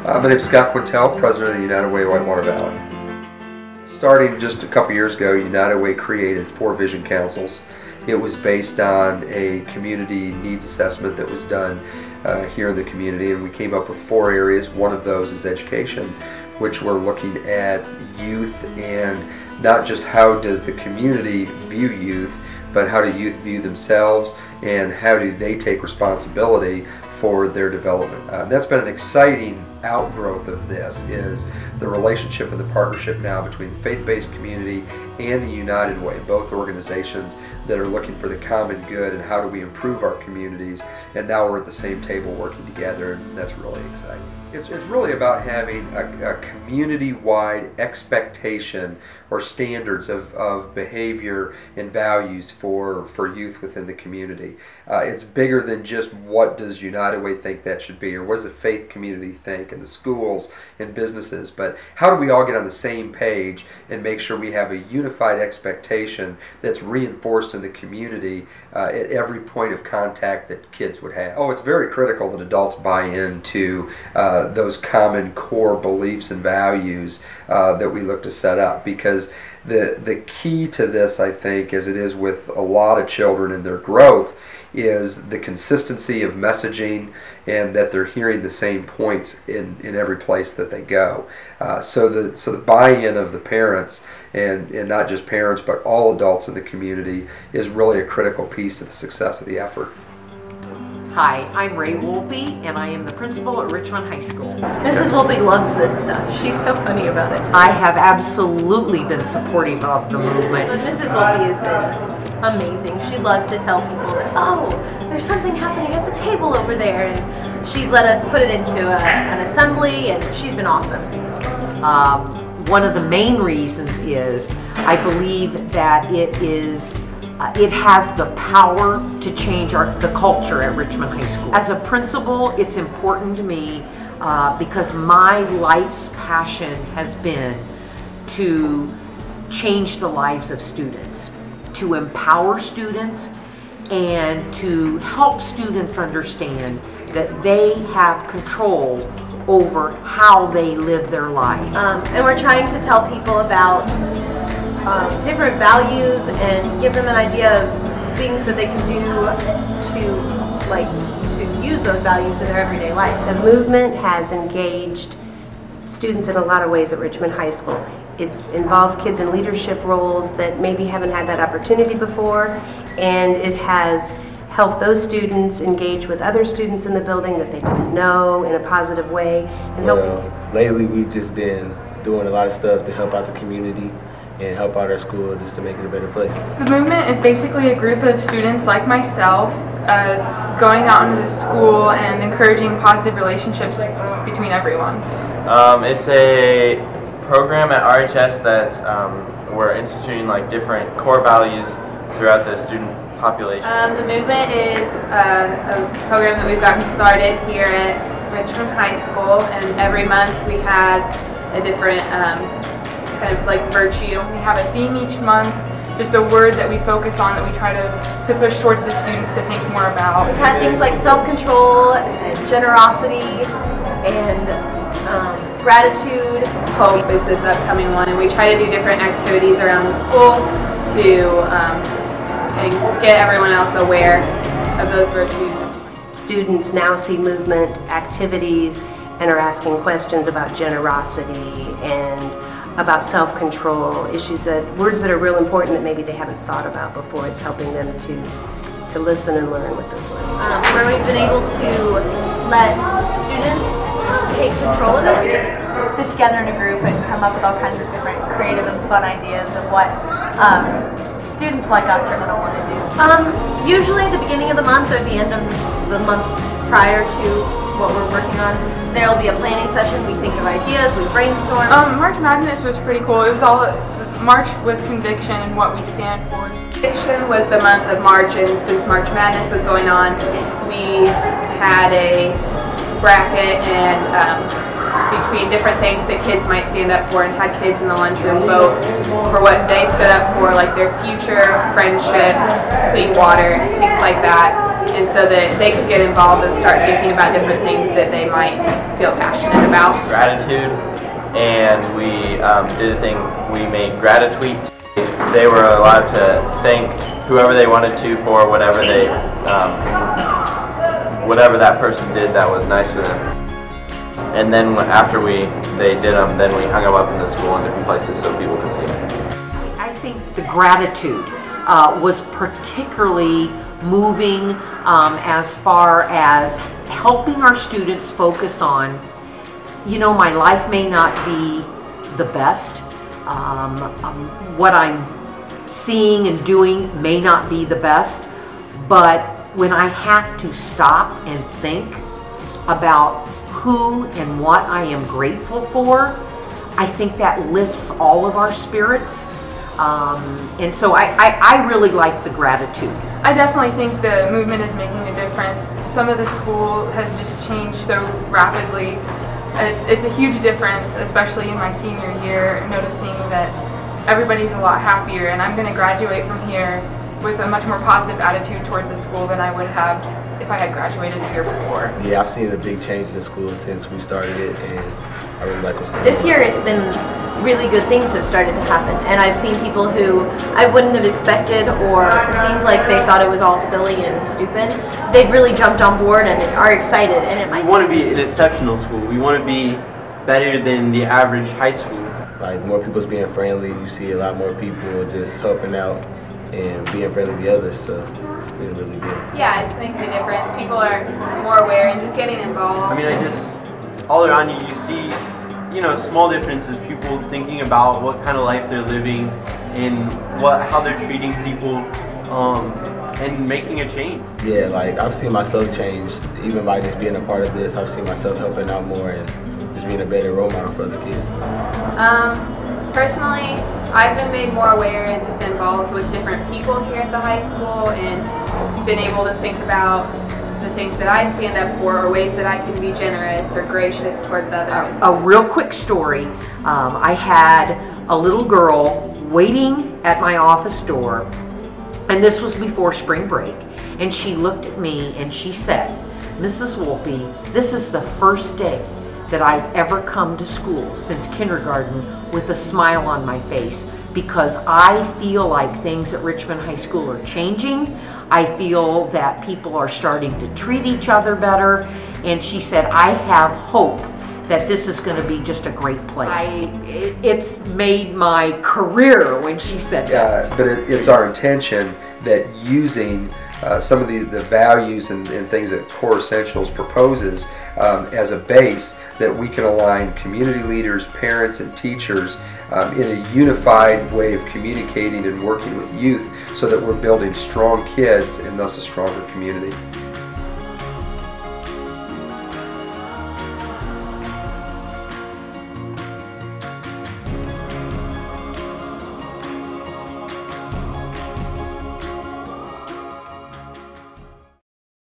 My name is Scott Quintel, President of the United Way Whitewater Valley. Starting just a couple years ago, United Way created 4 vision councils. It was based on a community needs assessment that was done here in the community, and we came up with 4 areas. One of those is education, which we're looking at youth, and not just how does the community view youth, but how do youth view themselves, and how do they take responsibility for their development. That's been an exciting outgrowth of this, is the relationship and the partnership now between the faith-based community and the United Way, both organizations that are looking for the common good and how do we improve our communities, and now we're at the same table working together, and that's really exciting. It's really about having a community-wide expectation or standards of behavior and values for youth within the community. It's bigger than just what does United Way think that should be, or what does the faith community think, and the schools and businesses, but how do we all get on the same page and make sure we have a unified expectation that's reinforced in the community at every point of contact that kids would have. Oh, it's very critical that adults buy into those common core beliefs and values that we look to set up, because the key to this, I think, as it is with a lot of children and their growth, is the consistency of messaging, and that they're hearing the same points in every place that they go. So the buy-in of the parents, and not just parents but all adults in the community, is really a critical piece to the success of the effort. Hi, I'm Ray Wolpe, and I am the principal at Richmond High School. Mrs. Wolpe loves this stuff. She's so funny about it. I have absolutely been supportive of the movement. But Mrs. Wolpe has been amazing. She loves to tell people that, oh, there's something happening at the table over there, and she's let us put it into an assembly, and she's been awesome. One of the main reasons is I believe that it has the power to change the culture at Richmond High School. As a principal, it's important to me because my life's passion has been to change the lives of students, to empower students, and to help students understand that they have control over how they live their lives. And we're trying to tell people about different values and give them an idea of things that they can do to use those values in their everyday life. The movement has engaged students in a lot of ways at Richmond High School. It's involved kids in leadership roles that maybe haven't had that opportunity before, and it has helped those students engage with other students in the building that they didn't know in a positive way. And lately we've just been doing a lot of stuff to help out the community and help out our school just to make it a better place. The movement is basically a group of students like myself going out into the school and encouraging positive relationships between everyone. It's a program at RHS that's we're instituting like different core values throughout the student population. The movement is a program that we've gotten started here at Richmond High School, and every month we have a different kind of like virtue. We have a theme each month, just a word that we focus on that we try to push towards the students to think more about. We've had things like self-control and generosity and gratitude. Hope is this upcoming one, and we try to do different activities around the school to and get everyone else aware of those virtues. Students now see movement activities and are asking questions about generosity and about self-control, words that are real important that maybe they haven't thought about before. It's helping them to listen and learn with those words. Where we've been able to let students take control of it. Sit together in a group and come up with all kinds of different creative and fun ideas of what students like us are going to want to do. Usually at the beginning of the month or the end of the month prior to what we're working on, there will be a planning session. We think of ideas, we brainstorm. March Madness was pretty cool. It was March was conviction and what we stand for. Conviction was the month of March, and since March Madness was going on, we had a bracket, and between different things that kids might stand up for, and had kids in the lunchroom vote for what they stood up for, like their future, friendship, clean water, things like that. And so that they could get involved and start thinking about different things that they might feel passionate about. Gratitude, and we did a thing, we made gratitweets. They were allowed to thank whoever they wanted to for whatever they, whatever that person did that was nice for them. And then after they did them, then we hung them up in the school in different places so people could see them. I think the gratitude was particularly moving as far as helping our students focus on, my life may not be the best. What I'm seeing and doing may not be the best, but when I have to stop and think about who and what I am grateful for, I think that lifts all of our spirits. And so I really like the gratitude. I definitely think the movement is making a difference. Some of the school has just changed so rapidly. It's a huge difference, especially in my senior year, noticing that everybody's a lot happier, and I'm going to graduate from here with a much more positive attitude towards the school than I would have if I had graduated the year before. Yeah, I've seen a big change in the school since we started it, and I really like what's going on. This year it's been really good things have started to happen, and I've seen people who I wouldn't have expected or seemed like they thought it was all silly and stupid. They've really jumped on board and are excited, and it might. We want to be an exceptional school. We want to be better than the average high school. Like, more people's being friendly. You see a lot more people just helping out and being friendly to others, so it's really good. Yeah, it's making a difference. People are more aware and just getting involved. I mean, all around you see, small differences, people thinking about what kind of life they're living and how they're treating people, and making a change. Yeah, like, I've seen myself change, even by just being a part of this. I've seen myself helping out more and just being a better role model for other kids. Personally, I've been made more aware and just involved with different people here at the high school, and been able to think about the things that I stand up for, or ways that I can be generous or gracious towards others. A real quick story. I had a little girl waiting at my office door, and this was before spring break, and she looked at me and she said, "Mrs. Wolpe, this is the first day that I've ever come to school since kindergarten with a smile on my face, because I feel like things at Richmond High School are changing. I feel that people are starting to treat each other better." And she said, "I have hope that this is going to be just a great place." It's made my career when she said that. But it's our intention that using some of the values and things that Core Essentials proposes as a base, that we can align community leaders, parents, and teachers in a unified way of communicating and working with youth, so that we're building strong kids and thus a stronger community.